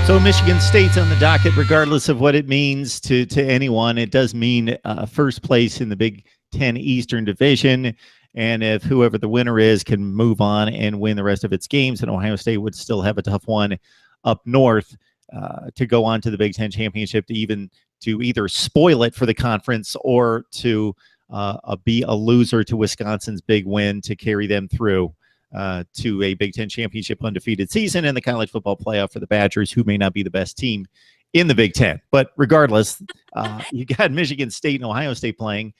So Michigan State's on the docket, regardless of what it means to anyone. It does mean first place in the Big Ten Eastern Division. And if whoever the winner is can move on and win the rest of its games, and Ohio State would still have a tough one up north to go on to the Big Ten Championship, to either spoil it for the conference or to be a loser to Wisconsin's big win to carry them through to a Big Ten Championship undefeated season and the college football playoff for the Badgers, who may not be the best team in the Big Ten. But regardless, you got Michigan State and Ohio State playing,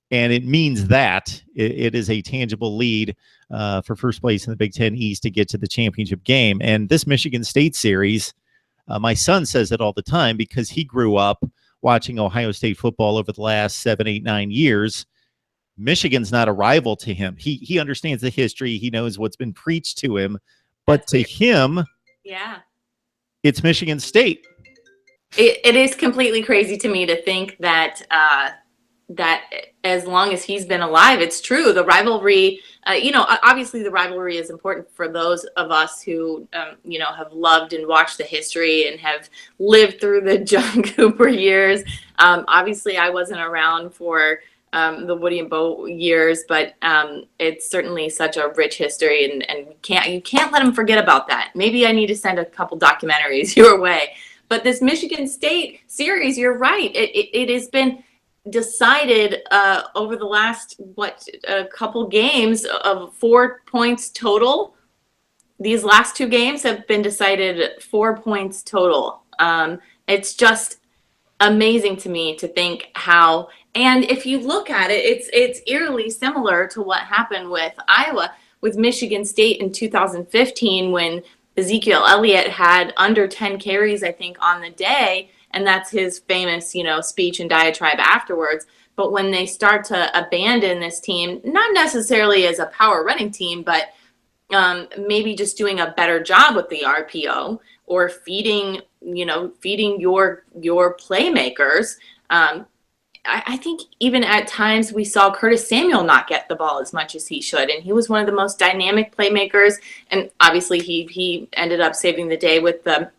and it means that it is a tangible lead for first place in the Big Ten East to get to the championship game. And this Michigan State series, my son says it all the time because he grew up watching Ohio State football over the last 7, 8, 9 years. Michigan's not a rival to him. He understands the history. He knows what's been preached to him. But to him, it's Michigan State. It is completely crazy to me to think that that as long as he's been alive, it's true. The rivalry, obviously the rivalry is important for those of us who, have loved and watched the history and have lived through the John Cooper years. Obviously, I wasn't around for the Woody and Bo years, but it's certainly such a rich history, and you can't let them forget about that. Maybe I need to send a couple documentaries your way. But this Michigan State series, you're right. It has been decided over the last a couple games of 4 points total. These last two games have been decided 4 points total. It's just amazing to me to think how. And if you look at it, it's eerily similar to what happened with Iowa, with Michigan State in 2015, when Ezekiel Elliott had under 10 carries, I think, on the day. And that's his famous, speech and diatribe afterwards. But when they start to abandon this team, not necessarily as a power running team, but maybe just doing a better job with the RPO or feeding your playmakers. I think even at times we saw Curtis Samuel not get the ball as much as he should. And he was one of the most dynamic playmakers. And obviously he ended up saving the day with the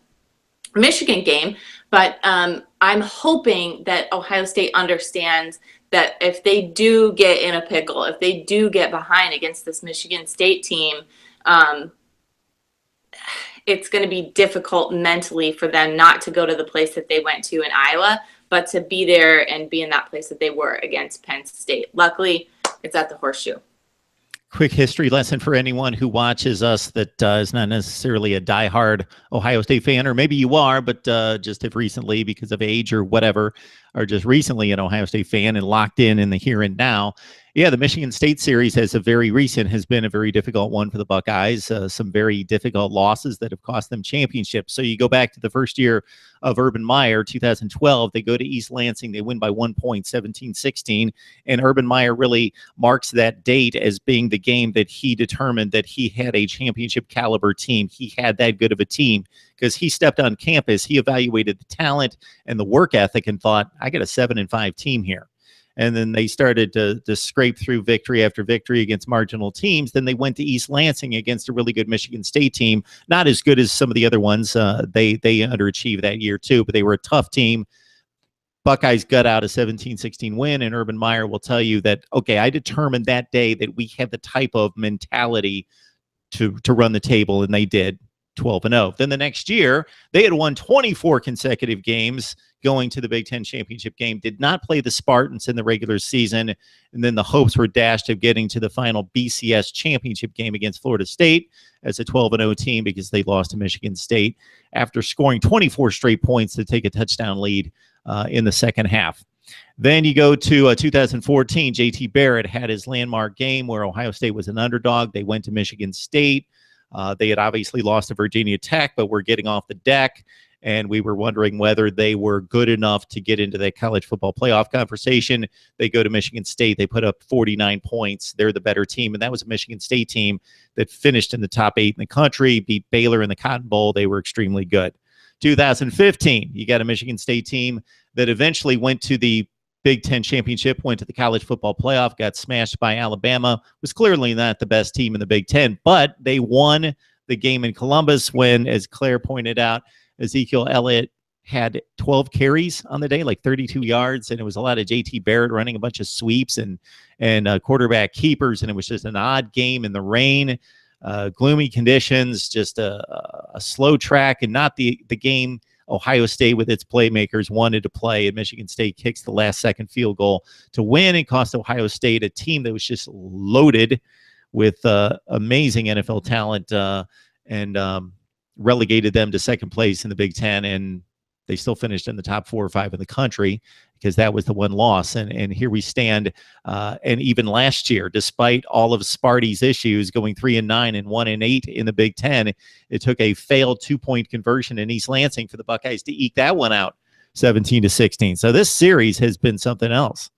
Michigan game. But I'm hoping that Ohio State understands that if they do get in a pickle, if they do get behind against this Michigan State team, it's going to be difficult mentally for them not to go to the place that they went to in Iowa, but to be there and be in that place that they were against Penn State. Luckily, it's at the Horseshoe. Quick history lesson for anyone who watches us that is not necessarily a diehard Ohio State fan, or maybe you are, but just have recently, because of age or whatever, are just recently an Ohio State fan and locked in the here and now. Yeah, the Michigan State series has been a very difficult one for the Buckeyes. Some very difficult losses that have cost them championships. So you go back to the first year of Urban Meyer, 2012, they go to East Lansing, they win by 1 point, 17-16, and Urban Meyer really marks that date as being the game that he determined that he had a championship caliber team. He had that good of a team because he stepped on campus, he evaluated the talent and the work ethic and thought, I got a 7-5 team here. And then they started to scrape through victory after victory against marginal teams. Then they went to East Lansing against a really good Michigan State team. Not as good as some of the other ones. They underachieved that year too, but they were a tough team. Buckeyes got out a 17-16 win, and Urban Meyer will tell you that, okay, I determined that day that we had the type of mentality to run the table, and they did. 12-0. Then the next year, they had won 24 consecutive games going to the Big Ten championship game, did not play the Spartans in the regular season, and then the hopes were dashed of getting to the final BCS championship game against Florida State as a 12-0 team because they lost to Michigan State after scoring 24 straight points to take a touchdown lead in the second half. Then you go to 2014, J.T. Barrett had his landmark game where Ohio State was an underdog. They went to Michigan State. They had obviously lost to Virginia Tech, but were getting off the deck, and we were wondering whether they were good enough to get into the college football playoff conversation. They go to Michigan State. They put up 49 points. They're the better team, and that was a Michigan State team that finished in the top 8 in the country, beat Baylor in the Cotton Bowl. They were extremely good. 2015, you got a Michigan State team that eventually went to the Big Ten championship, went to the college football playoff, got smashed by Alabama, was clearly not the best team in the Big Ten, but they won the game in Columbus when, as Claire pointed out, Ezekiel Elliott had 12 carries on the day, like 32 yards, and it was a lot of JT Barrett running a bunch of sweeps and quarterback keepers, and it was just an odd game in the rain, gloomy conditions, just a slow track, and not the game Ohio State with its playmakers wanted to play. And Michigan State kicks the last-second field goal to win and cost Ohio State, a team that was just loaded with amazing NFL talent, and relegated them to second place in the Big Ten, and they still finished in the top 4 or 5 in the country because that was the one loss. And here we stand. And even last year, despite all of Sparty's issues, going 3-9 and 1-8 in the Big Ten, it took a failed 2-point conversion in East Lansing for the Buckeyes to eke that one out 17-16. So this series has been something else.